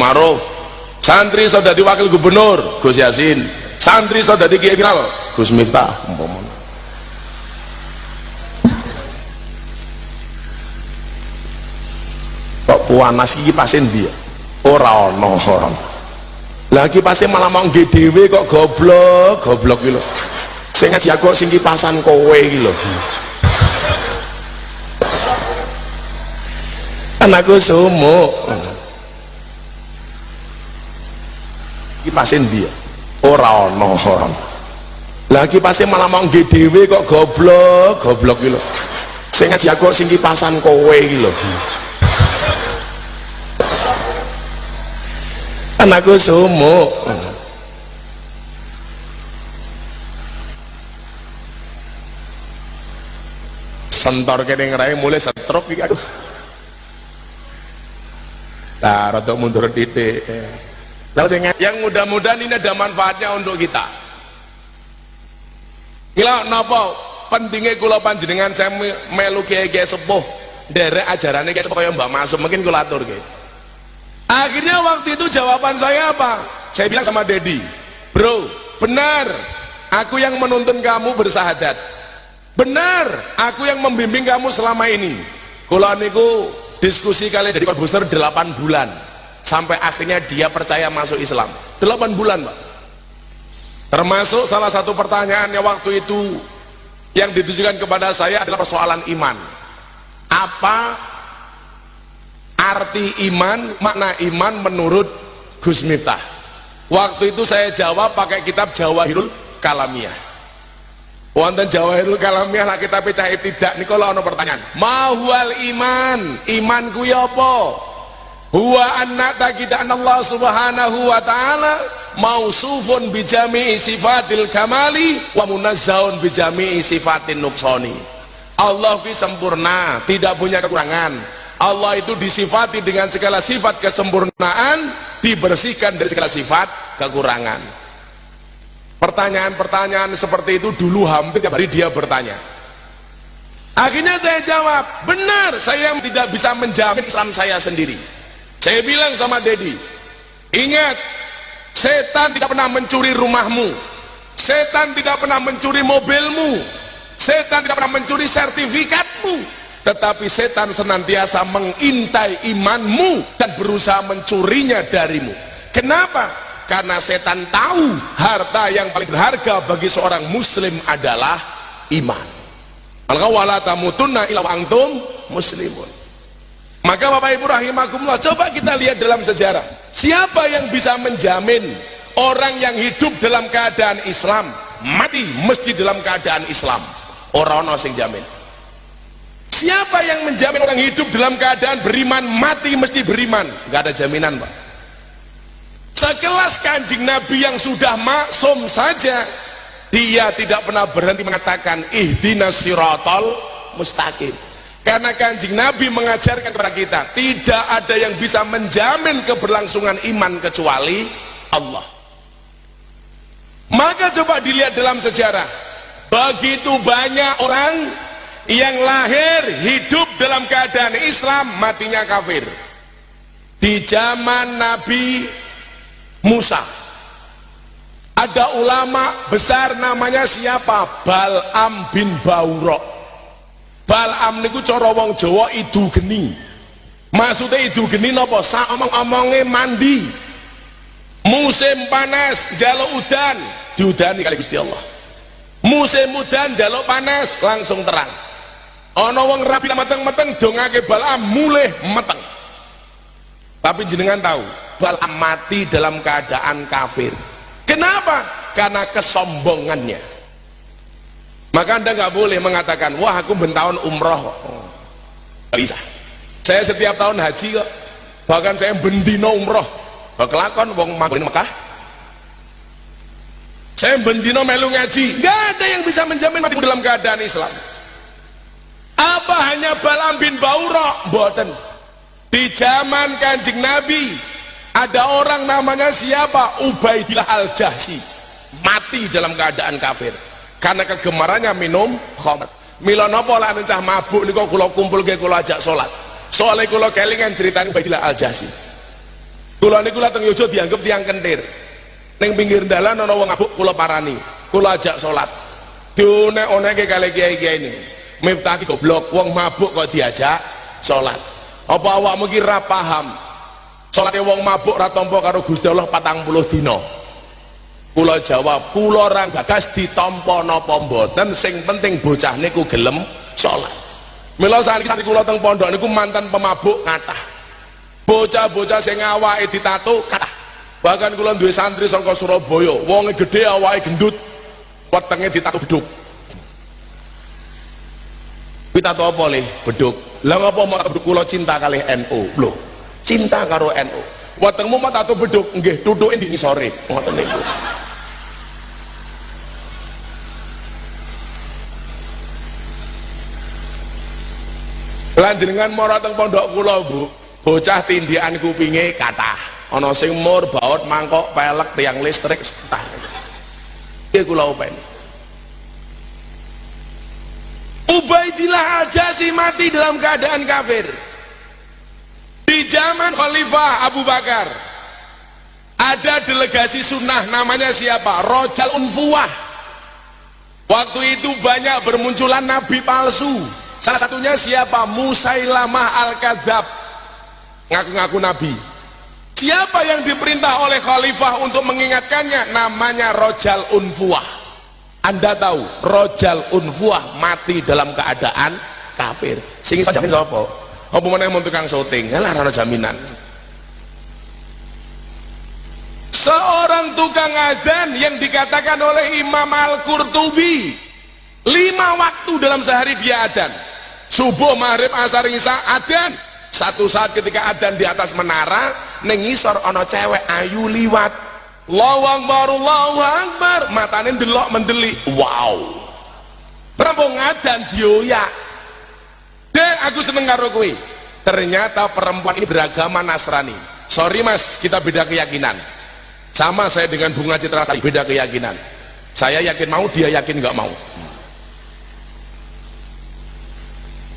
Ma'ruf, santri iso dadi wakil gubernur Gus Yasin, santri iso dadi kiai viral Gus Miftah. Kok puanas iki pasen dia ora ono orang lagi pasen malah mau nggih dhewe kok goblok iki lho. Sing ngaji aku sing kipasan kowe iki lho. Anakku sumuk kipasin dia ora ono orang lagi pasen malah mau nggih dhewe kok goblok iki lho. Sing ngaji aku sing kipasan kowe iki lho. Anakku sumuk sentor kene ngrai mulai stroke iki aduh. Nah, rada mundur titik. Yang mudah-mudahan ini ada manfaatnya untuk kita. Gila napa pentingnya kula panjenengan saya melu kiai-kiai sepuh nderek ajarane kiai sepuh kaya Mbak Masum mungkin kula aturke. Akhirnya waktu itu jawaban saya apa? Saya bilang sama Dedi, bro, benar aku yang menuntun kamu bersahadat, benar aku yang membimbing kamu selama ini. Kula niku diskusi kali dari Pak Buster 8 bulan sampai akhirnya dia percaya masuk Islam. 8 bulan Pak. Termasuk salah satu pertanyaannya waktu itu yang ditujukan kepada saya adalah persoalan iman. Apa arti iman, makna iman menurut Gus Miftah? Waktu itu saya jawab pakai kitab Jawahirul Kalamiyah. Wonten Jawahirul Kalamiyah lah kitab cah tidak niku lho ana pertanyaan. Mahual iman? Iman kuwi apa? Huwa anna taqida Allah Subhanahu wa taala mausufun bi jami'i sifatil kamali wa munazzahun bi jami'i sifatin nuqsani. Allah itu sempurna, tidak punya kekurangan. Allah itu disifati dengan segala sifat kesempurnaan, dibersihkan dari segala sifat kekurangan. Pertanyaan-pertanyaan seperti itu dulu hampir tiap hari dia bertanya. Akhirnya saya jawab, benar saya tidak bisa menjamin Islam saya sendiri. Saya bilang sama Dedi, ingat, setan tidak pernah mencuri rumahmu, setan tidak pernah mencuri mobilmu, setan tidak pernah mencuri sertifikatmu, tetapi setan senantiasa mengintai imanmu dan berusaha mencurinya darimu. Kenapa? Karena setan tahu harta yang paling berharga bagi seorang muslim adalah iman. Maka wala tamutunna illa wa antum muslimun. Maka Bapak Ibu rahimakumullah, coba kita lihat dalam sejarah, siapa yang bisa menjamin orang yang hidup dalam keadaan Islam mati mesti dalam keadaan Islam? Orang ono sing jamin. Siapa yang menjamin orang hidup dalam keadaan beriman mati mesti beriman? Gak ada jaminan Pak. Sekelas Kanjeng Nabi yang sudah maksum saja, dia tidak pernah berhenti mengatakan ihdinas siratal mustaqim. Karena Kanjeng Nabi mengajarkan kepada kita, tidak ada yang bisa menjamin keberlangsungan iman kecuali Allah. Maka coba dilihat dalam sejarah, begitu banyak orang yang lahir hidup dalam keadaan Islam matinya kafir. Di zaman Nabi Musa ada ulama besar namanya siapa? Bal'am bin Baura. Bal'am niku cara wong Jawa idu geni. Maksudnya idu geni napa? Saomong-omonge mandi. Musim panas njaluk udan, diudani kali Gusti Allah. Musim udan njaluk panas langsung terang. Ana wong rapi meteng-meteng dongake Bal'am mulih meteng. Tapi jenengan tahu, Bal'am mati dalam keadaan kafir. Kenapa? Karena kesombongannya. Maka Anda nggak boleh mengatakan, wah aku bentahun umroh kok. Nggak bisa. Saya setiap tahun haji kok. Bahkan saya bendino umroh. Kelakon wong manggon Mekah. Saya bendino melu ngaji. Nggak ada yang bisa menjamin mati dalam keadaan Islam. Apa hanya Bal'am bin Baura? Mboten. Di zaman Kanjeng Nabi ada orang namanya siapa? Ubaidillah al-Jahsi, mati dalam keadaan kafir karena kegemarannya minum khamr. Mila napa lak cah mabuk niku kula kumpulke kula ajak salat. Soale kula kelingan critane Ubaidillah al-Jahsi. Kula niku lateng Yojo dianggap tiang kentir. Ning pinggir dalan ana wong mabuk kula parani, kula ajak salat. Dionek-oneke kali kiai-kiai ini. Miftah ki goblok, wong mabuk kok diajak salat. Apa awakmu ki ra paham? Salate wong mabuk ra tampa karo Gusti Allah 40 dina. Kula jawab, kula ora gagas ditampa napa mboten, sing penting bocah niku gelem salat. Mila saniki kula teng pondok niku mantan pemabuk kathah. Bocah-bocah sing awake ditato kathah. Bahkan kula duwe santri saka Surabaya, wonge gedhe awake gendut, wetenge ditato beduk. Pitato apa le? Beduk. Lah ngapa mau beduk? Kula cinta kalih NU. Lho, cinta karo NU. Wetengmu mau tato beduk, nggih tutuke di ngisore. Ngoten niku. Lanjenengan mara teng pondok kula, Bu. Bocah tindikan kupinge kathah. Ana sing mur, baut, mangkok, pelek, tiang listrik, kathah. Iki kula openi. Ubaidillah Al-Jasi mati dalam keadaan kafir. Di zaman Khalifah Abu Bakar ada delegasi sunnah, namanya siapa? Rojal Unfuwah. Waktu itu banyak bermunculan nabi palsu. Salah satunya siapa? Musailamah Al-Kadzab, ngaku-ngaku nabi. Siapa yang diperintah oleh Khalifah untuk mengingatkannya? Namanya Rojal Unfuwah. Anda tahu Rojal Unfuwah mati dalam keadaan kafir. Sing iso jamin sapa? Apa meneh mun tukang syuting? Lah ora jaminan. Seorang tukang adzan yang dikatakan oleh Imam Al-Qurtubi 5 waktu dalam sehari dia adzan. Subuh, maghrib, asar, isya adzan. Satu saat ketika adzan di atas menara, ning ngisor ana cewek ayu liwat. Allahu Akbar, Allahu Akbar, matane ndelok mendelik. Wow. Rampung adzan dioyak. Dek, aku seneng karo kowe. Ternyata perempuan ini beragama Nasrani. Sorry Mas, kita beda keyakinan. Sama saya dengan Bunga Citra Lestari, beda keyakinan. Saya yakin mau, dia yakin nggak mau.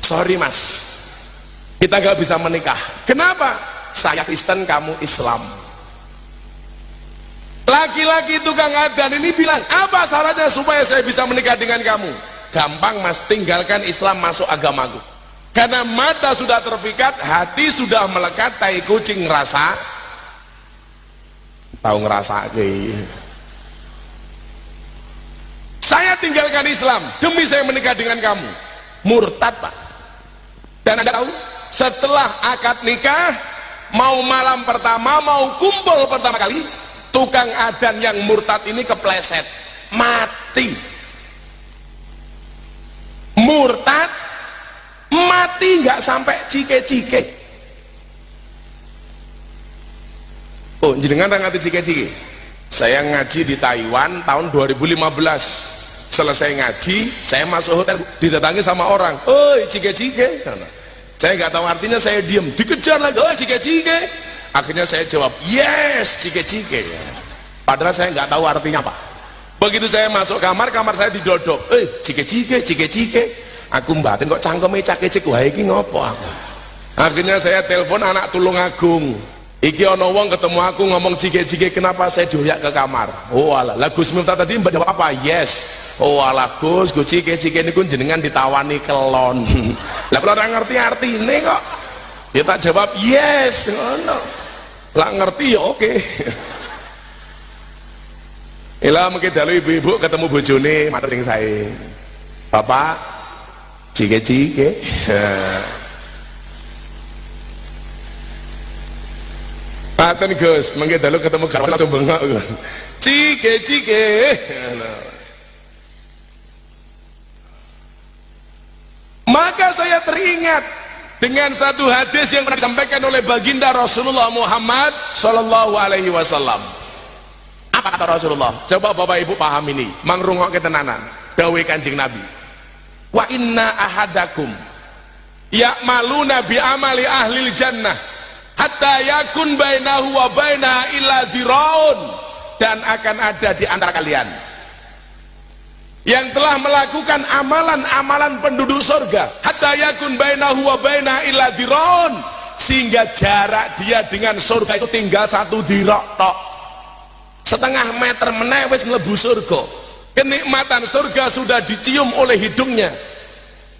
Sorry Mas, kita nggak bisa menikah. Kenapa? Saya Kristen, kamu Islam. Laki-laki tukang adzan ini bilang, apa syaratnya supaya saya bisa menikah dengan kamu? Gampang Mas, tinggalkan Islam, masuk agamaku. Karena mata sudah terpikat, hati sudah melekat, tai kucing rasa tahu ngerasa saya tinggalkan Islam demi saya menikah dengan kamu. Murtad Pak. Dan Anda tahu, setelah akad nikah, mau malam pertama, mau kumpul pertama kali, tukang adzan yang murtad ini kepleset, mati. Murtad mati nggak sampai cike-cike. Oh, jenengan ngerti cike-cike? Saya ngaji di Taiwan tahun 2015. Selesai ngaji, saya masuk hotel, didatangi sama orang. "Oi, cike-cike." Saya nggak tahu artinya, saya diem, dikejar lagi. "Oh, cike-cike." Akhirnya saya jawab, "Yes, cike-cike." Padahal saya nggak tahu artinya apa. Begitu saya masuk kamar, kamar saya didodok. Cike-cike, cike-cike. Aku mbatin kok cangkeme cake-cike wae iki ngopo aku. Akhirnya saya telepon anak Tulungagung. Iki ana wong ketemu aku ngomong cike-cike, kenapa saya doyak ke kamar? Oh alah, lah Gus Miftah tadi mbak jawab apa? Yes. Oh alah Gus, cike-cike niku jenengan ditawani kelon. Lah kalau ora ngerti artine kok. Ya tak jawab yes, ngono. Lah ngerti ya oke. Ila mungkin dalu ibu-ibu ketemu bojone matur sing sae. Bapak cike-cike. Paten Gus, mungkin dalu ketemu garwane langsung bengok. Cike-cike. Maka saya teringat dengan satu hadis yang pernah disampaikan oleh baginda Rasulullah Muhammad Sallallahu Alaihi Wasallam. Apa kata Rasulullah? Coba Bapak Ibu paham ini, mangrungok ketenanan. Dawai Kanjeng Nabi. Wa inna ahadakum ya'maluna bi amali ahlil jannah hatta yakun bainahu wa bainaha illa dhiraun, dan akan ada di antara kalian yang telah melakukan amalan-amalan penduduk surga, hatta yakun bainahu wa bainaha illa dhiraun, sehingga jarak dia dengan surga itu tinggal 1 dirok tok. Setengah meter meneh wis mlebu surga. Kenikmatan surga sudah dicium oleh hidungnya,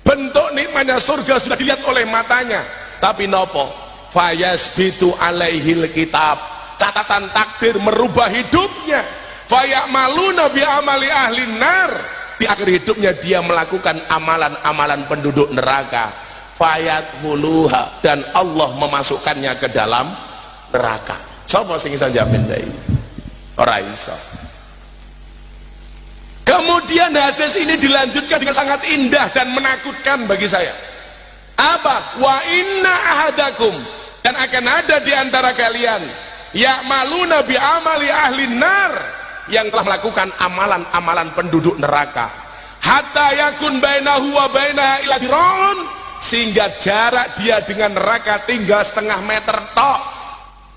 bentuk nikmatnya surga sudah dilihat oleh matanya, tapi nopo fayasbitu alaihil kitab, catatan takdir merubah hidupnya. Fayamaluna bi amali ahli nar, di akhir hidupnya dia melakukan amalan-amalan penduduk neraka. Fayathuluha, dan Allah memasukkannya ke dalam neraka. Sapa sing iso jamin ta iki? Ora iso. Kemudian hadis ini dilanjutkan dengan sangat indah dan menakutkan bagi saya. Apa? Wa inna ahadakum, dan akan ada di antara kalian ya'maluna bi amali ahli nar, yang telah melakukan amalan-amalan penduduk neraka, hatta yakun bainahu wa bainaha ila dir'un, sehingga jarak dia dengan neraka tinggal setengah meter tok.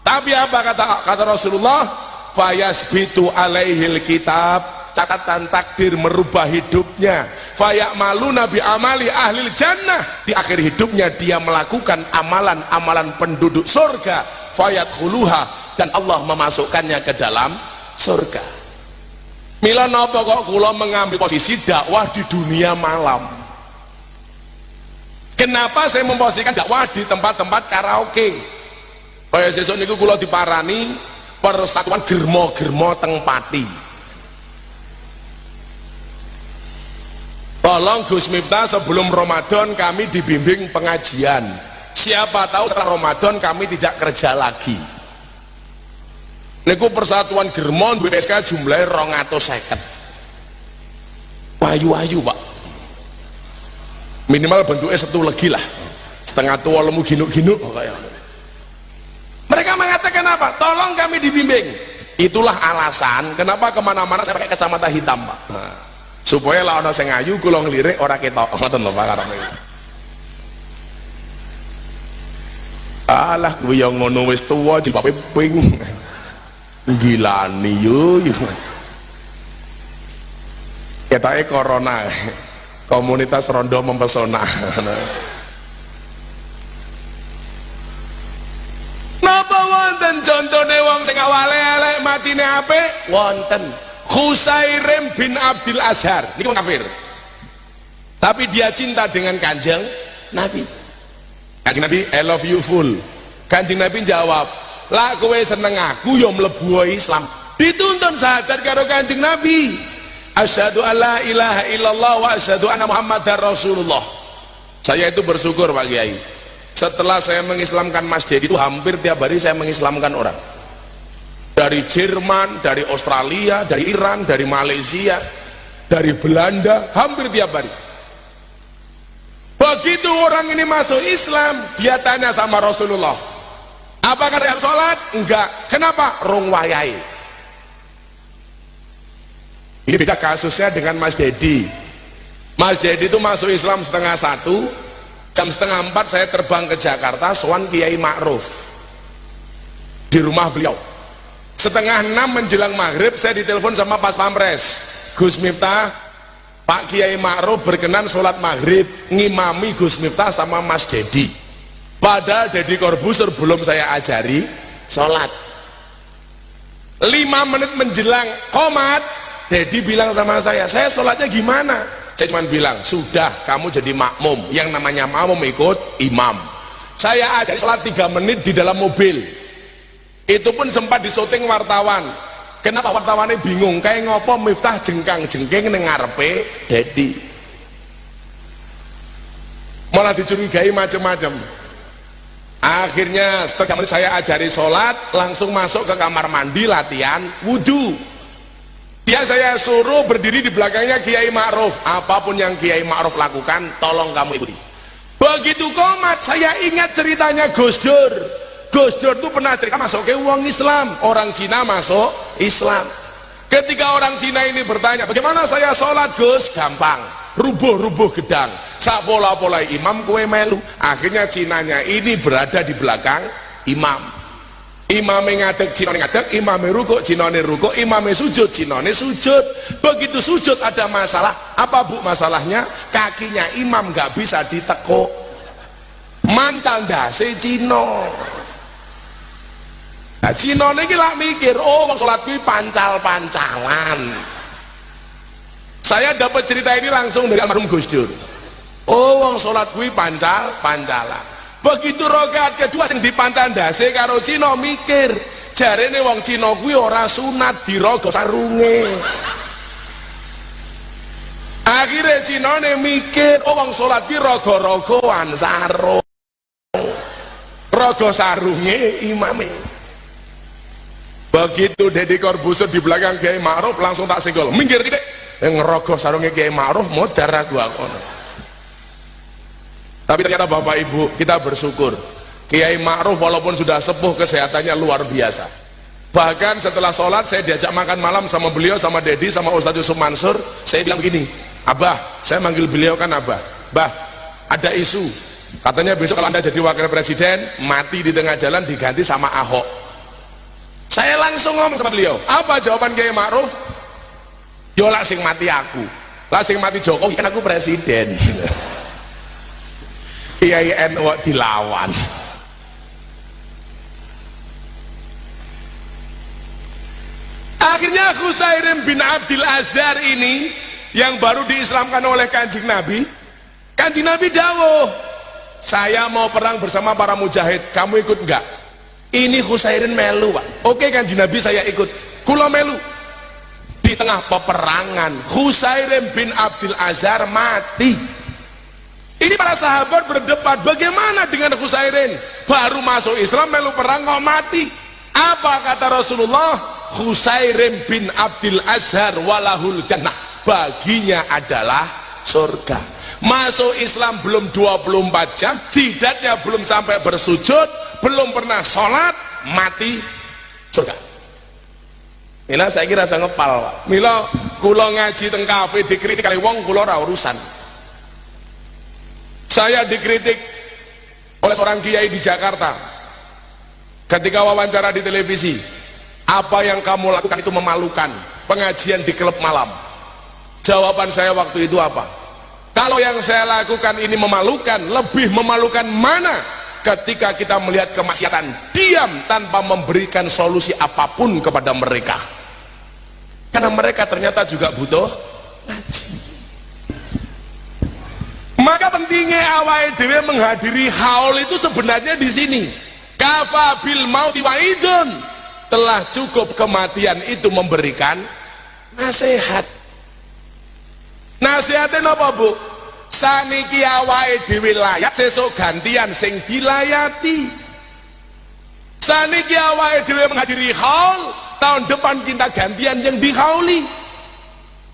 Tapi apa kata Rasulullah? Fayasbitu alaihil kitab, catatan takdir merubah hidupnya. Fayamaluna bi amali ahlil jannah, di akhir hidupnya dia melakukan amalan-amalan penduduk surga. Fayathuluha, dan Allah memasukkannya ke dalam surga. Mila napa kok kula mengambil posisi dakwah di dunia malam? Kenapa saya memposisikan dakwah di tempat-tempat karaoke? Kaya sesuk niku kula diparani persatuan germo-germo teng Pati. Tolong Gus Miftah, sebelum Ramadan kami dibimbing pengajian. Siapa tahu setelah Ramadan kami tidak kerja lagi. Niku persatuan germo BPSK jumlahnya 250. Wayu-wayu Pak. Minimal bentuknya satu legi lah. Setengah tua lemu ginuk-ginuk. Mereka mengatakan apa? Tolong kami dibimbing. Itulah alasan kenapa kemana-mana saya pakai kacamata hitam Pak. Nah, supaya lah ana sing ayu kula nglirik ora ketok. Ngoten lho Pak karane. Alah kuwi yang ngono wis tuwa jilbabe ping. Gilani yo. Ketake corona. Komunitas rondo mempesona. Napa wonten contone wong sing awale elek matine apik? Wonten. Khusairim bin Abdul Azhar, ini kafir, tapi dia cinta dengan Kanjeng Nabi. Kanjeng Nabi, I love you full. Kanjeng Nabi jawab, lah kowe seneng aku ya mlebu Islam. Dituntun syahadat karo Kanjeng Nabi, asyhadu alla ilaha illallah wa asyhadu anna muhammadar rasulullah. Saya itu bersyukur Pak Kiai, setelah saya mengislamkan Mas Dedi itu hampir tiap hari saya mengislamkan orang. Dari Jerman, dari Australia, dari Iran, dari Malaysia, dari Belanda, hampir tiap hari. Begitu orang ini masuk Islam, dia tanya sama Rasulullah, apakah saya harus sholat? Enggak. Kenapa? Rong wayai. Ini beda kasusnya dengan Mas Dedi. Mas Dedi itu masuk Islam 3:30, jam 3:30 saya terbang ke Jakarta, sowan Kiai Ma'ruf di rumah beliau. 5:30 menjelang maghrib saya ditelepon sama Pas Pampres, Gus Miftah, Pak Kiai Ma'ruf berkenan sholat maghrib ngimami Gus Miftah sama Mas Dedi. Padahal Dedi Corbuzier belum saya ajari sholat. 5 menit menjelang qomat, Dedi bilang sama saya sholatnya gimana? Saya cuma bilang, sudah kamu jadi makmum, yang namanya makmum ikut imam. Saya ajari sholat 3 menit di dalam mobil. Itu pun sempat disyuting wartawan. Kenapa wartawannya bingung, kayak ngopo Miftah jengkang-jengking ning ngarepe Dedi, malah dicurigai macam-macam. Akhirnya setelah saya ajari sholat, langsung masuk ke kamar mandi latihan wudhu. Dia saya suruh berdiri di belakangnya Kiai Ma'ruf, apapun yang Kiai Ma'ruf lakukan tolong kamu ikuti. Begitu komat saya ingat ceritanya Gus Dur. Gus Dur itu pernah cerita masuk ke uang Islam, orang Cina masuk Islam. Ketika orang Cina ini bertanya, bagaimana saya sholat Gus? Gampang, rubuh-rubuh gedang, sak pola-pola imam kue melu. Akhirnya Cinanya ini berada di belakang imam. Imamnya ngadeg, Cinanya ngadeg, imamnya rukuk, Cinanya rukuk, imamnya sujud, Cinanya sujud. Begitu sujud ada masalah, apa Bu masalahnya? Kakinya imam gak bisa ditekuk. mancal ndase Cina. Nah Cina niki lak mikir, oh wong salat kuwi pancal-pancalan. Saya dapat cerita ini langsung dari almarhum Gus Dur. Oh wong salat kuwi pancal-pancalan. Begitu rakaat kedua sing dipancal ndase karo Cina mikir, jarene wong Cina kuwi ora sunat diraga sarunge. Akhirnya Cina mikir, oh wong salat ki raga-ragaan sarung. Raga sarunge imame. Begitu Deddy Corbuzier di belakang Kiai Ma'ruf langsung tak senggol, minggir dikit. Ngerogoh sarungnya Kiai Ma'ruf modar aku. Tapi ternyata Bapak Ibu, kita bersyukur Kiai Ma'ruf walaupun sudah sepuh kesehatannya luar biasa. Bahkan setelah sholat saya diajak makan malam sama beliau, sama Deddy, sama Ustadz Yusuf Mansur. Saya bilang gini, Abah, saya manggil beliau kan Abah, Bah, ada isu katanya besok kalau Anda jadi wakil presiden mati di tengah jalan diganti sama Ahok. Saya langsung ngomong sama beliau, apa jawaban Kiai Ma'ruf? Yo lah sing mati aku, lah sing mati Jokowi kan aku presiden. Kiai NU dilawan. Akhirnya Khusairim bin Abdul Azhar ini yang baru diislamkan oleh Kanjeng Nabi dawuh, saya mau perang bersama para mujahid, kamu ikut enggak? Ini Khusairin melu Pak. Oke Kanjeng Nabi saya ikut, kula melu. Di tengah peperangan Khusairim bin Abdul Azhar mati. Ini para sahabat berdebat, bagaimana dengan Khusairin? Baru masuk Islam melu perang kok mati. Apa kata Rasulullah? Khusairim bin Abdul Azhar walahul jannah, baginya adalah surga. Masuk Islam belum 24 jam, jidatnya belum sampai bersujud, belum pernah sholat, mati surga. Mila saya kira saya ngepal Pak. Mila kula ngaji teng kafe dikritik kali wong kula ora urusan. Saya dikritik oleh seorang kiai di Jakarta ketika wawancara di televisi, apa yang kamu lakukan itu memalukan, pengajian di klub malam. Jawaban saya waktu itu apa? Kalau yang saya lakukan ini memalukan, lebih memalukan mana ketika kita melihat kemaksiatan, diam tanpa memberikan solusi apapun kepada mereka, karena mereka ternyata juga butuh ngaji. Maka pentingnya awake dhewe menghadiri haul itu sebenarnya di sini. Kafa bil mauti waidun, telah cukup kematian itu memberikan nasihat. Nasihatnya apa Bu? Saniki awake dhewe layat, sesuk gantian sing dilayati. Saniki awake dhewe menghadiri haul, tahun depan kita gantian yang dihauli.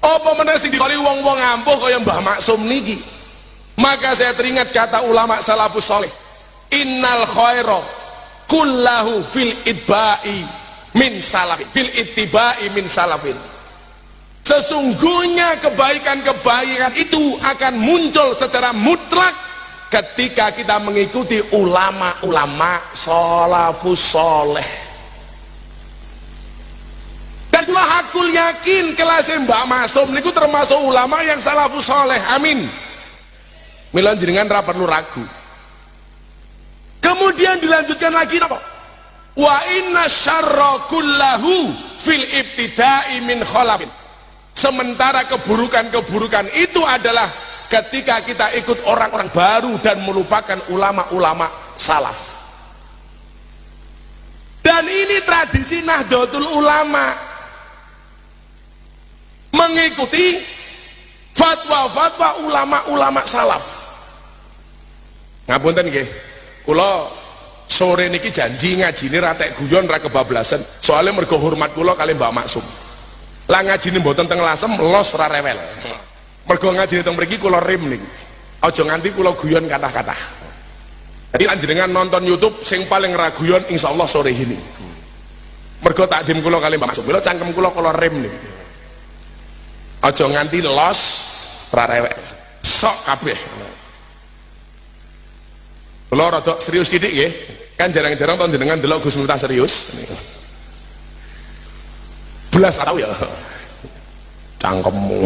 Apa meneh sing dihauli wong-wong ampuh kaya Mbah Maksum niki. Maka saya teringat kata ulama salafus saleh, innal khaira kullahu fil itba'i min salafin, fil ittiba'i min salafin. Sesungguhnya kebaikan-kebaikan itu akan muncul secara mutlak ketika kita mengikuti ulama-ulama salafus saleh. Dan kula hakul yakin kelas Mbak Masum niku termasuk ulama yang salafus saleh. Amin. Mila jenengan ra perlu ragu. Kemudian dilanjutkan lagi apa? Wa inna syarra kullahu fil ibtida'i min khalafin. Sementara keburukan-keburukan itu adalah ketika kita ikut orang-orang baru dan melupakan ulama-ulama salaf. Dan ini tradisi Nahdlatul Ulama, mengikuti fatwa-fatwa ulama-ulama salaf. Ngapunten nggih, kula sore niki janji ngajine ra tek guyon ra kebablasan, soalnya mergo hormat kula kali Mbak Maksum. Lah ngajine mboten teng Lasem los ra rewel. Mergo ngajine teng mriki kula rim niki. Aja nganti kula guyon kathah-kathah. Jadi lanjenengan nonton YouTube sing paling ra guyon insyaallah sore ini. Mergo takdim kula kali Mbak Maksum. Kula cangkem kula rim niki. Aja nganti los ra rewel. Sok kabeh. Kula rada serius titik nggih. Kan jarang-jarang tahun jenengan delok Gus Miftah serius. Belas tahu ya. Cangkemmu.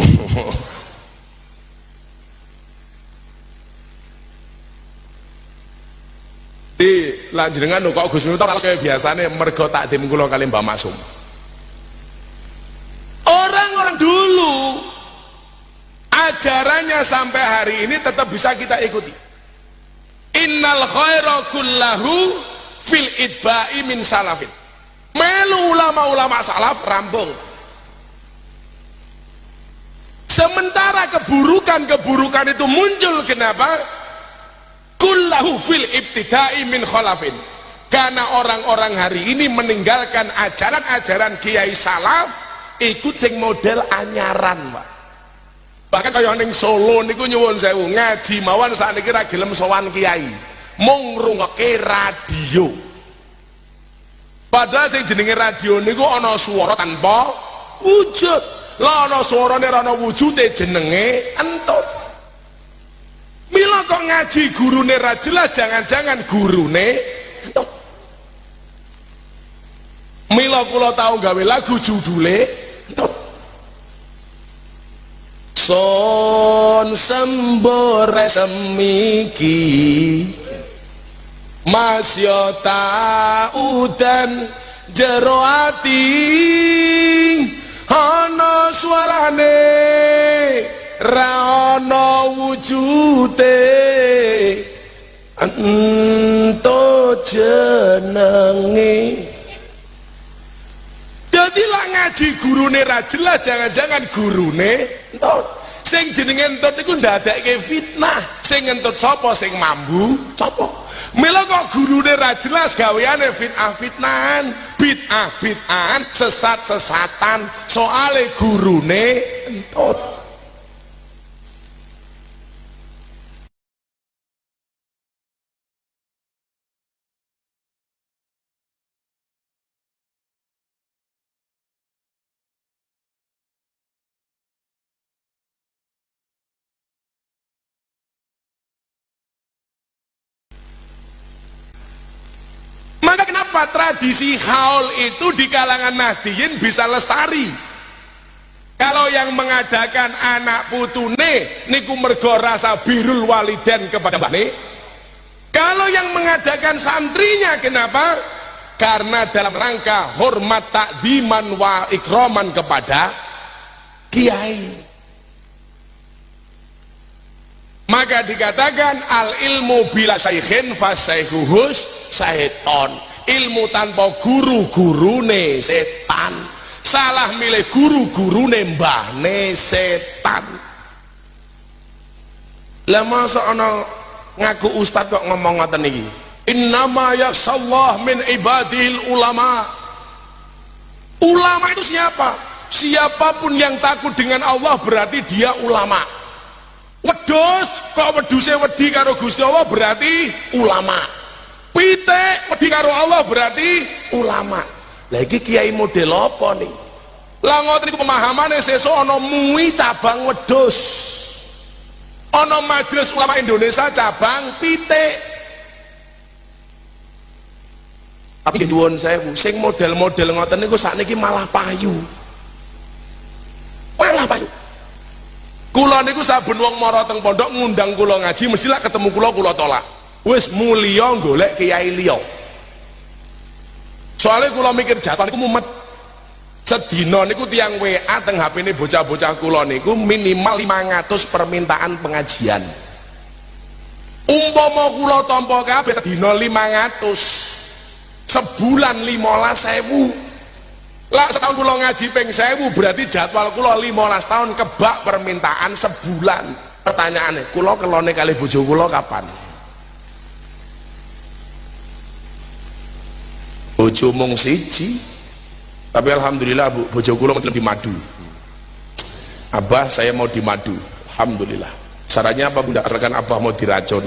Lah jenengan kok Gus Miftah kaya biasane mergo takdim kula kali Mbah Maksum. Orang-orang dulu ajarannya sampai hari ini tetap bisa kita ikuti. Innal khaira kullahu fil itba'i min salafin. Melu ulama-ulama salaf rampung. Sementara keburukan itu muncul kenapa? Kullahu fil ibtida'i min khalafin. Karena orang-orang hari ini meninggalkan ajaran-ajaran kiai salaf, ikut sing model anyaran, Pak. Bahkan kaya ning Solo niku nyuwun sewu, ngaji mawon sakniki ra gelem sowan kiai. Mung ngrungokke radio. Padahal sing jenenge radio niku ana swara tanpa wujud. Lah ana swarane ra ana wujude jenenge entut. Mila kok ngaji gurune ra jelas, jangan-jangan gurune entut. Mila kula tau gawe lagu judule entut. Son sembore semiki masya ta'udan jero ati ana suarane ra ana wujute ento jenenge. Jadi lah ngaji gurune ra jelas, jangan-jangan gurune entut. Sing jenenge entut iku ndadekke fitnah. Sing entut sapa? Sing mambu sapa? Mila kok gurune ra jelas, gaweane fitnah-fitnahan, bid'ah-bid'ahan, sesat-sesatan, soale gurune entut. Maka kenapa tradisi haul itu di kalangan Nahdiyin bisa lestari? Kalau yang mengadakan anak putune niku mergo rasa birrul walidain kepada mbahne. Kalau yang mengadakan santrinya kenapa? Karena dalam rangka hormat takdiman wa ikraman kepada kiai. Maka dikatakan al ilmu bila syaikhin fasyaihuhus syaiton. Ilmu tanpa guru-gurune setan. Salah milih guru-gurune mbahne setan. Lah masa ana ngaku ustad kok ngomong ngoten iki. Innama yasallah min ibadil ulama. Ulama itu siapa? Siapapun yang takut dengan Allah berarti dia ulama. Wedhus kok wedhuse wedi karo Gusti Allah berarti ulama. Pitik wedi karo Allah berarti ulama. Lah iki kiai model apa nih? Lah ngoten niku pemahamane sesuk ana MUI cabang wedhus. Ana Majelis Ulama Indonesia cabang pitik. Tapi nuwun sewu, sing model-model ngoten niku sakniki malah payu. Malah payu. Kula niku saben wong mara teng pondok ngundang kula ngaji mestilah ketemu kula tolak. Wis mulya golek kiai liya. Soale kula mikir jatah niku mumet. Sedina niku tiyang WA teng HP-ne bocah-bocah kula niku minimal 500 permintaan pengajian. Umpama kula tampa kabeh sedina 500. Sebulan 15.000. Lah setahun kula ngaji ping 1000 berarti jadwal kula 15 tahun kebak permintaan sebulan. Pertanyaane, kula kelone kali bojo kula kapan? Bojo mung siji. Tapi alhamdulillah Bu, bojo kula lebih madu. Abah saya mau dimadu. Alhamdulillah. Syaratnya apa Bunda? Asalkan Abah mau diracun.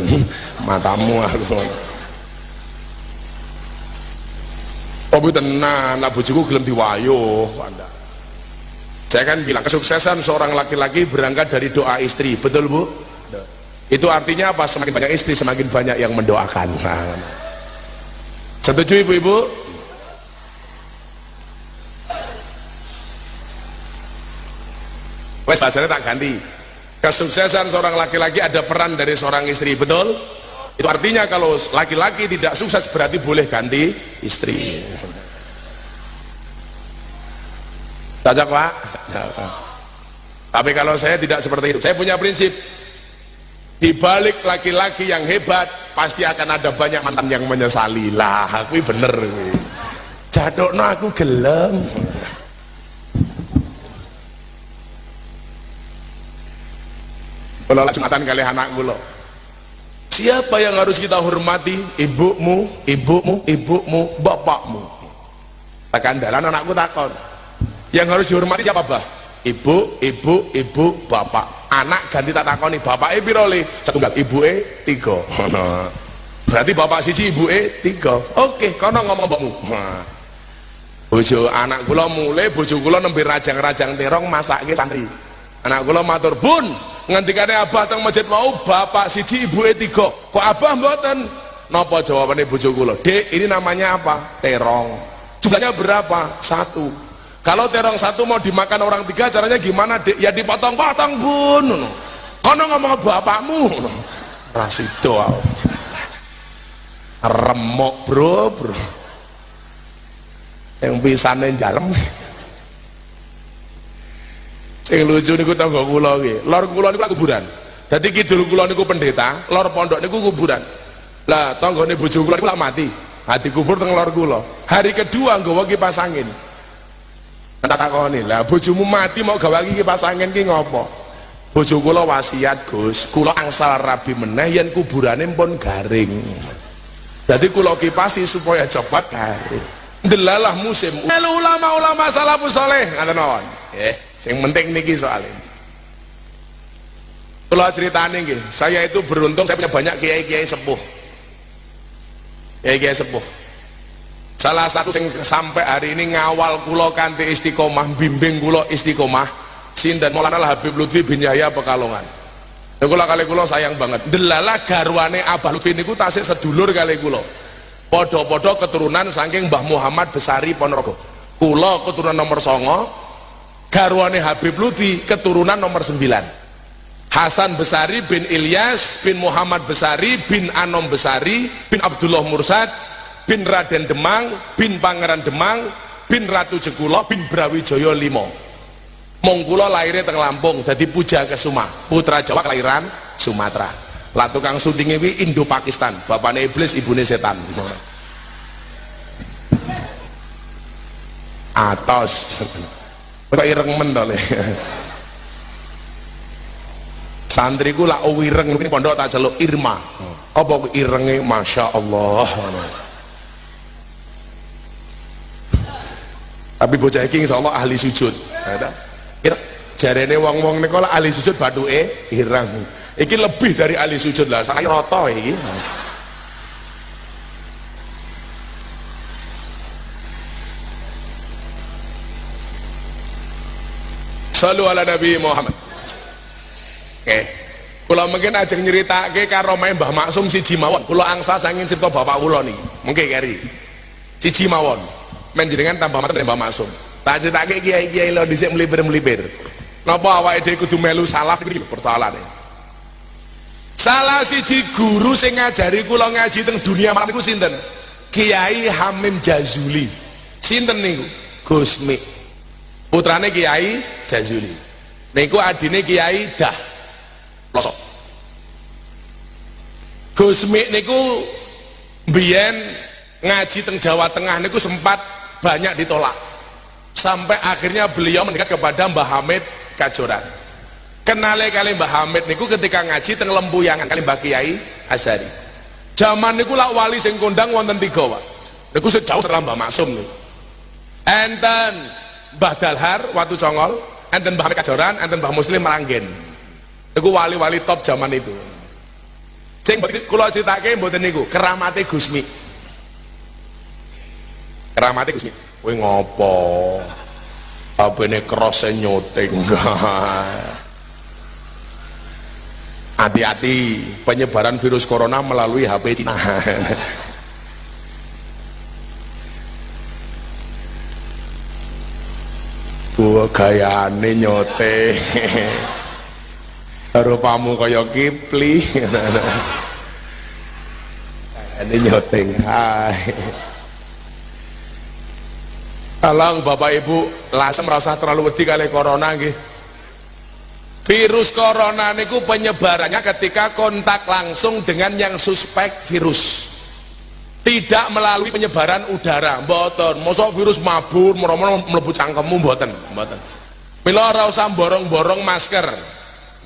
Matamu aku. Oh bu tenang, nak bojoku gelem diwayo. Saya kan bilang kesuksesan seorang laki-laki berangkat dari doa istri, betul Bu? Itu artinya apa? Semakin banyak istri, semakin banyak yang mendoakan. Nah, setuju ibu-ibu? Wes bahasanya tak ganti. Kesuksesan seorang laki-laki ada peran dari seorang istri, betul? Itu artinya kalau laki-laki tidak sukses berarti boleh ganti istri. Cocok Pak? Tapi kalau saya tidak seperti itu. Saya punya prinsip, di balik laki-laki yang hebat pasti akan ada banyak mantan yang menyesali. Lah aku bener jadokno aku gelem. Kalau jumatan kali anak kula, siapa yang harus kita hormati? Ibumu, ibumu, ibumu, bapakmu. Tekan dalan anakku takon, yang harus dihormati siapa bah? Ibu, ibu, ibu, bapak. Anak ganti tak takoni, bapake piro le? Setunggal, ibuke 3. Berarti bapak siji, ibuke 3. Oke, kono ngomong mbokmu. Bojo anak kula mulai bojo kula nembe rajang-rajang terong masake santri. Anak kula matur, "Bun, ngendikane abah teng masjid mau bapak siji ibuke 3. Kok abah mboten?" Napa jawabane bojo kula? "Dek, ini namanya apa? Terong. Jumlahnya berapa? 1. Kalau terong 1 mau dimakan orang 3, caranya gimana, Dek? Ya dipotong-potong, Bun." Kono ngomong bapakmu. Rasido remok, bro. Yang pisane jalem. Sing lucu niku tangga kula nggih. Lor kula niku kuburan. Dadi kidul kula niku pendeta, lor pondok niku kuburan. Lah tanggane bojo kula niku lak mati. Hati kubur teng lor kula. Hari kedua nggawa kipas angin. Tak takoni, lah bojomu mati mau gawe kipas angin ki ngopo? Bojo kula wasiat, Gus, kula angsal rabi meneh yen kuburane pun garing. Dadi kula kipasi supaya cepat garing. Delalah musim. Ulama-ulama salafus saleh ngaten mawon. Sing penting niki soalnya. Kula critane nggih, saya itu beruntung saya punya banyak kiai-kiai sepuh. Kiai-kiai sepuh. Salah satu yang sampai hari ini ngawal kula kanthi istiqomah, bimbing kula istiqomah, sinten Maulana Habib Lutfi bin Yahya Pekalongan. Kula kali kula sayang banget. Delalah garwane Abah Lutfi niku tasik sedulur kali kula. Podo-podo keturunan saking Mbah Muhammad Besari Ponorogo. Kula keturunan nomor 9, garwane Habib Lutfi keturunan nomor 9. Hasan Besari bin Ilyas bin Muhammad Besari bin Anom Besari bin Abdullah Mursad bin Raden Demang bin Pangeran Demang bin Ratu Jekulo bin Brawijaya 5. Mong kula lahirnya teng Lampung, dadi Puja Kesuma, putra Jawa kelahiran Sumatera. Lah tukang syutinge wi Indo Pakistan, bapakne iblis, ibune setan. Atos. Kok ireng men to le. Santriku lak wireng ini pondok tak celuk Irma. Apa ku irenge Masya Allah. Tapi bocah iki insyaallah ahli sujud. Jarene wong-wong niku lak ahli sujud bathuke ireng. Iki lebih dari ahli sujud lah, saya rata iki. Shallu ala Nabi Muhammad. Oke, kula mungkin ajeng nyeritake karo Mbah Maksum siji mawon. Kula angsa saking cerita bapak kula niki. Mengke keri. Siji mawon. Menjenengan tambah matur Mbah Maksum. Tak critake kiai-kiai lho dhisik mlipir-mlipir. Napa awake dhewe kudu melu salaf iki lho persoalane. Salah siji guru sing ngajari kula ngaji teng dunia malam niku sinten? Kiai Hamim Jazuli. Sinten niku? Gusmi. Putrane Kiai Jazuli. Niku adine Kiai Dah Plosok. Gusmi niku mbiyen ngaji teng Jawa Tengah niku sempat banyak ditolak. Sampai akhirnya beliau mendekat kepada Mbah Hamid Kajoran. Kenale kali Mbah Hamid niku ketika ngaji teng Lempuyangan kali Mbah Kiai Azhari. Zaman niku lak wali sing kondang wonten 3, Pak. Niku sejauh setelah Mbah Maksum niku. Enten Mbah Dalhar Watu Congol, enten Mbah Hamid Kajoran, enten Mbah Muslim Meranggen. Niku wali-wali top zaman itu. Sing kula critake mboten niku, keramate Gusmi. Keramate Gusmi. Kowe ngopo? Apene krose nyoting. Hati-hati penyebaran virus corona melalui HP Cina. Gua gayane nyote. Rupamu kaya Kipli. ini nyoting. Hai. Alang Bapak Ibu, lasem rasa terlalu wedi kali corona nggih. Virus corona niku penyebarannya ketika kontak langsung dengan yang suspek virus. Tidak melalui penyebaran udara, mboten. Mosok virus mabur merono mlebu cangkemmu mboten, mboten. Mila ora usah borong-borong masker.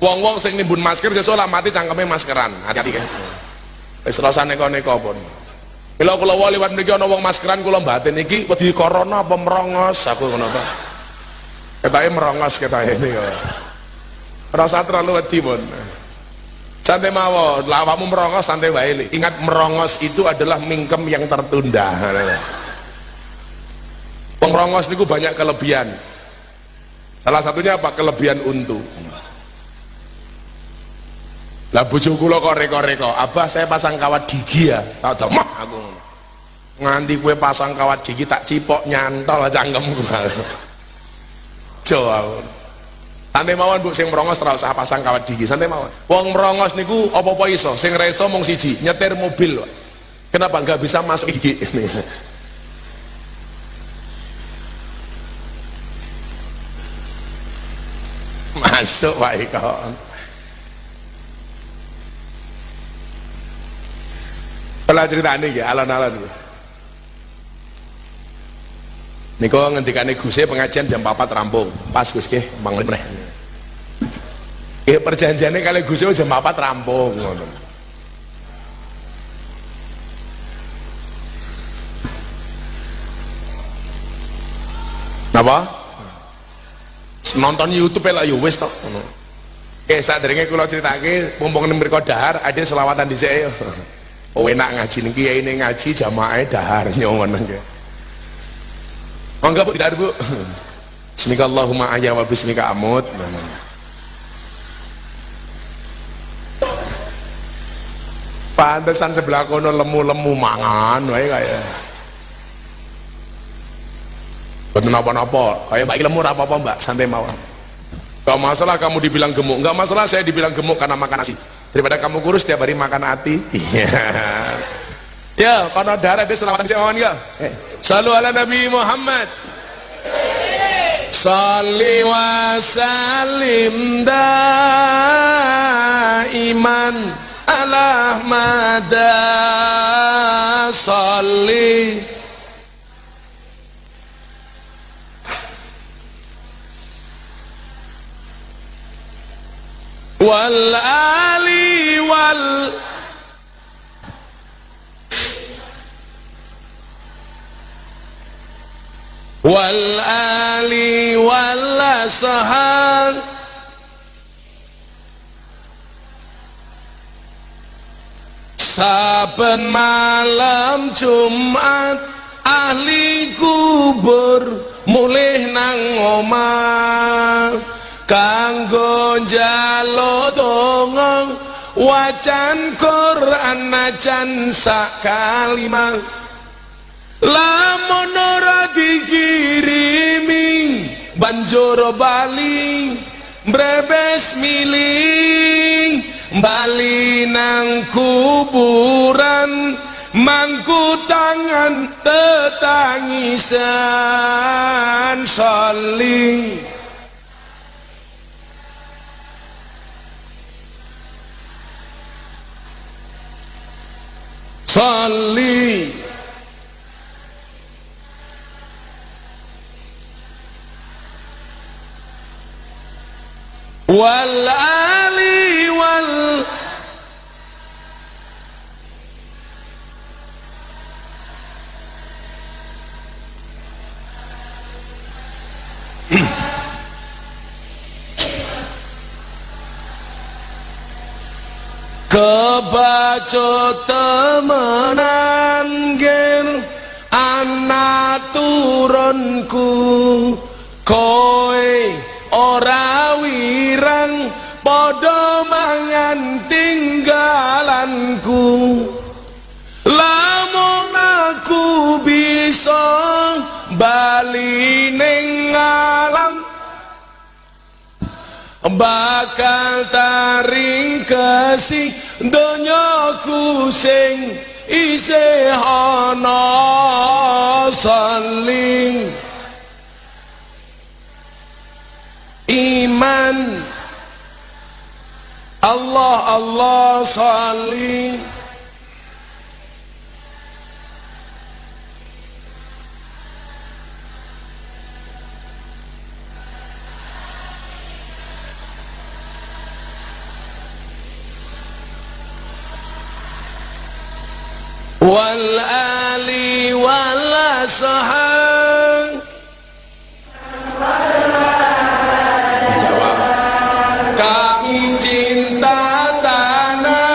Wong-wong sing nimbun masker sesuk lak mati cangkeme maskeran. Hati-hati. Wis ora usah neko-neko pun. Mila kula liwat mriki ana wong maskeran kula batin iki wedi corona apa merongos aku ngono ta. Ketake merongos ketake niku. Ora usah terlalu wedi pun. Santai mawon, lawamu merongos santai wae. Ingat merongos itu adalah mingkem yang tertunda. Wong merongos niku banyak kelebihan. Salah satunya apa? Kelebihan untu. Lah bojo kula kok reko-reko, "Abah, saya pasang kawat gigi ya." Tak demah aku. Nganti kue pasang kawat gigi tak cipok nyantol cangkemku. Jauh. Santai mawon Bu, sing merongos ora usah pasang kawat gigi, santai mawon. Wong merongos niku apa-apa iso, sing ra iso mung siji, nyetir mobil. Kenapa nggak bisa masuk gigi? Masuk wae kok. Kalau ceritane nggih, alon-alon. Niku ngendikane Guse pengajian jam 4 rampung. Pas Gus nggih, manglen meneh. Nggih perjanjiane kali Guse jam 4 rampung ngono. Napa? Nonton YouTube lah ya wis tok ngono. Nggih sadurunge kula critake mumpung mriko dahar ade selawatan dhisik. Oh enak ngaji niki ya ini ngaji jamaah dahar nyuwun nggih. Monggo Bu dahar Bu. Bismillahirrahmanirrahim ayya wa bismika amut. Pantesan sebelah kono lemu-lemu mangan wae kaya. Betul napa-napa, kayak baik lemu apa-apa Mbak, santai mawon. Gak masalah kamu dibilang gemuk, gak masalah saya dibilang gemuk karena makan nasi. Daripada kamu kurus tiap hari makan hati. Iya. Ya, kalau darah dia selawatan siawan ya. Sallu ala Nabi Muhammad. Salli wa sallim daiman ala mada salli wal ali wal ali wal ashab saben malam Jumat ahli kubur mulih nang omah kanggo njaluk donga wacan Quran najan sak kalimah lamun ora dikirimi banjur bali mbrebes miling bali nang kuburan mangku tangan tetangisan saling salli wal ali wal kebacut temenan ger anak turunku koe ora wirang padha mangan tinggalanku lamun aku bisa bali ning alam bakal taring kasih donyaku sing isih ana saling iman Allah Allah saling wal ali wal ashab. Jawab. Kami cinta tanah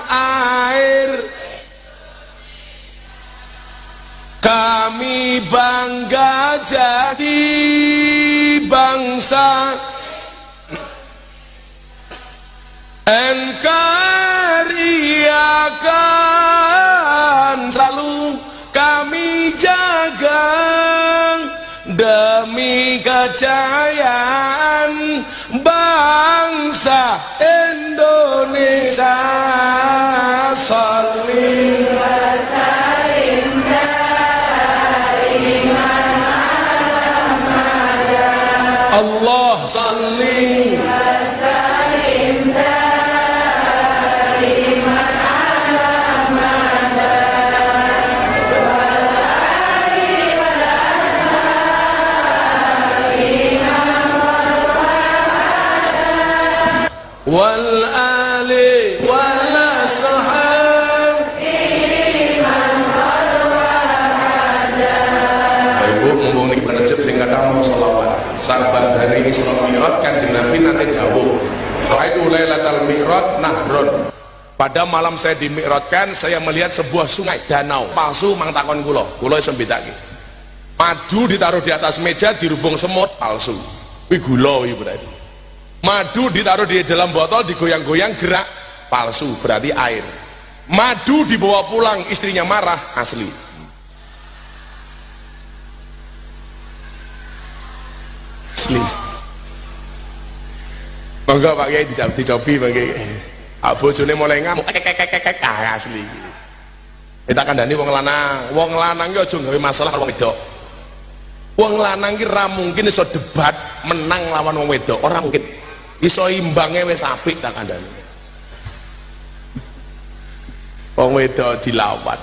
air, kami bangga jadi bangsa NKRI akan selalu kami jaga demi kejayaan bangsa Indonesia. Saling Allah saling wal ali wal ashab. Ibu mumpung niki penecep sing kadang sholawat sahabat hari Isra Mi'raj Kanjeng Nabi nanti dawuh ra'aitu lailatal mi'raj nahron. Pada malam saya dimi'rajkan, saya melihat sebuah sungai danau palsu. Mang takon kula iso mbedakake. Madu ditaruh di atas meja dirubung semut palsu. Kuwi gula iki berarti. Madu ditaruh di dalam botol digoyang-goyang gerak palsu, berarti air. Madu dibawa pulang istrinya marah, asli. Asli. Monggo Pak Kiai dicobi Pak Kiai. Bojone mulai ngamuk asli. Kita kandhani wong lanang ki aja gawe masalah karo wong wedok. Wong lanang ki ra mungkin iso debat menang lawan wong wedok, ora mungkin. Iso imbangnya wis apik tak kandhani. Wong wedok dilawan.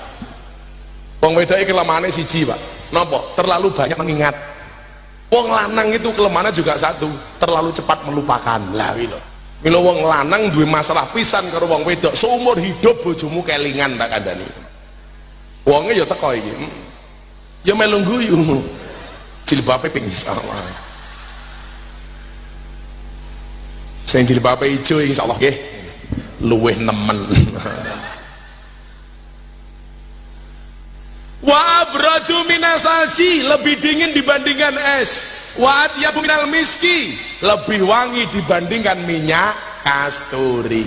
Wong wedok iki kelemahane siji, Pak. Napa? Terlalu banyak mengingat. Wong lanang itu kelemahannya juga satu, terlalu cepat melupakan. Lah iki lho. Mila wong lanang duwe masalah pisan karo wong wedok, seumur hidup bojomu kelingan tak kandhani. Wonge ya teko iki. Ya melu guyu. Jilbabe ping sama. Sing jilbabe ijo insyaallah nggih luwih nemen. Wa abradu minasalji, lebih dingin dibandingkan es. Wa atyabu minal miski, lebih wangi dibandingkan minyak kasturi.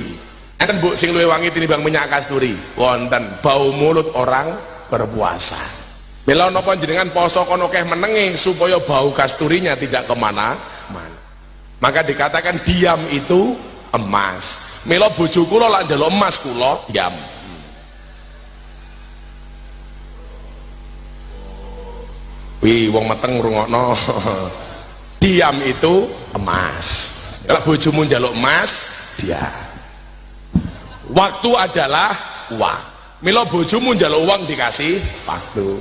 Enten Bu sing luwih wangi tinimbang minyak kasturi? Wonten, bau mulut orang berpuasa. Mila napa jenengan poso kono keh menenge supaya bau kasturinya tidak kemana-mana. Maka dikatakan diam itu emas. Mila bojo kula lak njaluk emas kula diam. Wih, wong meteng ngrungokno. Diam itu emas. Kalau bojomu njaluk emas, diam. Waktu adalah uang. Mila bojomu njaluk uang dikasih waktu.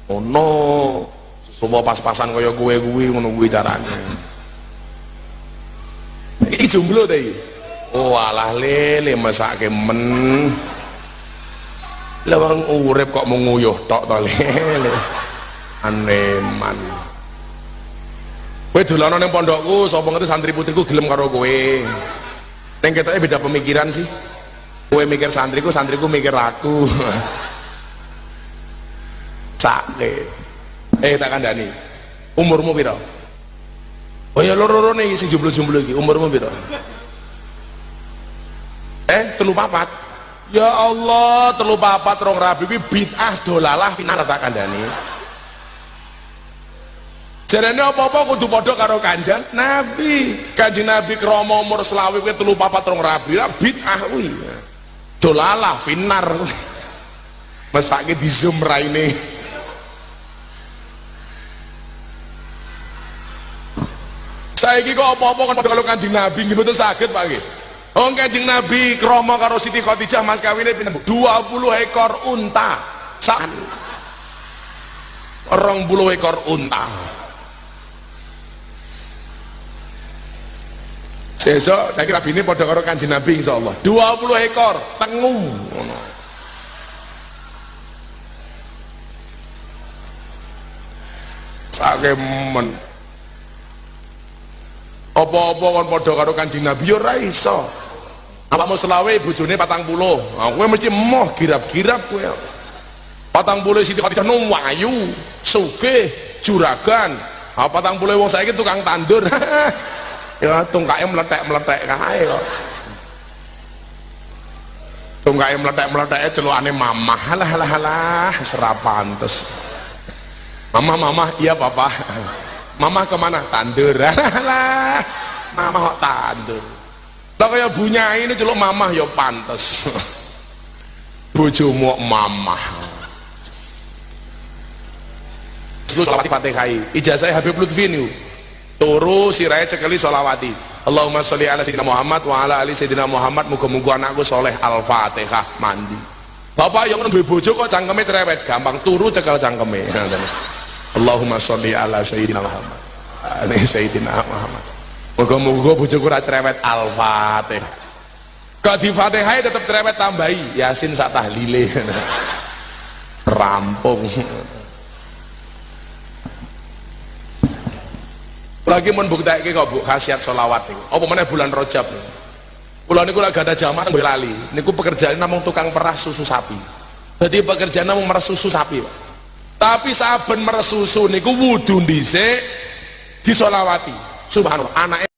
Oh no, semua pas-pasan kaya kuwi ngono kuwi carane. Iki jomblo ta iki? Oh alah lele mesake men. Lah wong urip kok mung nguyuh tok to lele. Aneman. Kowe dolana ning pondokku, sapa ngerti santri putriku gelem karo kowe. Ning ketoke beda pemikiran sih. Kowe mikir santriku, santriku mikir aku. Sake. Tak kandhani. Umurmu pira? Oh ya loro-lorone iki sing jomblo-jomblo iki, umurmu pira? 34. Ya Allah, 34 rong rabi kuwi bid'ah dolalah pinar tak kandhani. Jarane apa-apa kudu padha karo Kanjeng Nabi. Kanjeng Nabi krama umur selawe kuwi 34 rong rabi, bid'ah kuwi. dolalah finar mesake di zoom raine. Saiki kok apa-apa kan padha karo Kanjeng Nabi nggih mboten saged Pak nggih. Oh Kanjeng Nabi krama karo Siti Khadijah mas kawine pinten 20 ekor unta. Sak 20 ekor unta. Sesuk saiki rabine padha karo Kanjeng Nabi insyaallah. 20 ekor tengu ngono. Sakemen apa-apa kon padha karo Kanjeng Nabi ya ora iso. Awakmu selawe bojone 40. Nah, kowe mesti emoh girap-girap kowe. 40 Siti Khadijah nom wayu, sugih, juragan. Ah 40 wong saiki tukang tandur. Ya tungkake meletek-meletek kae kok. Tungkake meletek-meletek celukane mamah. Halah ora pantes. Mama, iya papa. Mama kemana? Tandur. Lah, mama kok tandur. Lah kaya bunyai ini celuk mama ya pantes. Bojomu mama. Sholawati Fatihai. Ijazah Habib Lutfi niku. Turu sirahe cekeli sholawati. Allahumma sholli ala sayyidina Muhammad wa ala ali sayyidina Muhammad. Muga-muga anakku soleh. Al-Fatihah mandi. Bapak yang duwe bojo kok cangkeme cerewet, gampang turu cekel cangkeme. Allahumma sholli ala sayyidina Muhammad ala sayyidina Muhammad. Moga-moga bojoku ora cerewet. Al-Fatihah. Kok di Fatihah tetep cerewet tambahi Yasin sak tahlile. Rampung. Lagi mun buktekke kok Bu khasiat selawat niku. Apa meneh bulan Rajab niku. Kula niku lagi ada jamaah lali. Niku pekerjaan namung tukang perah susu sapi. Jadi pekerjaan namung meres susu sapi, Pak. Tapi saben meres susu niku wudu dhisik disolawati. Subhanallah, anake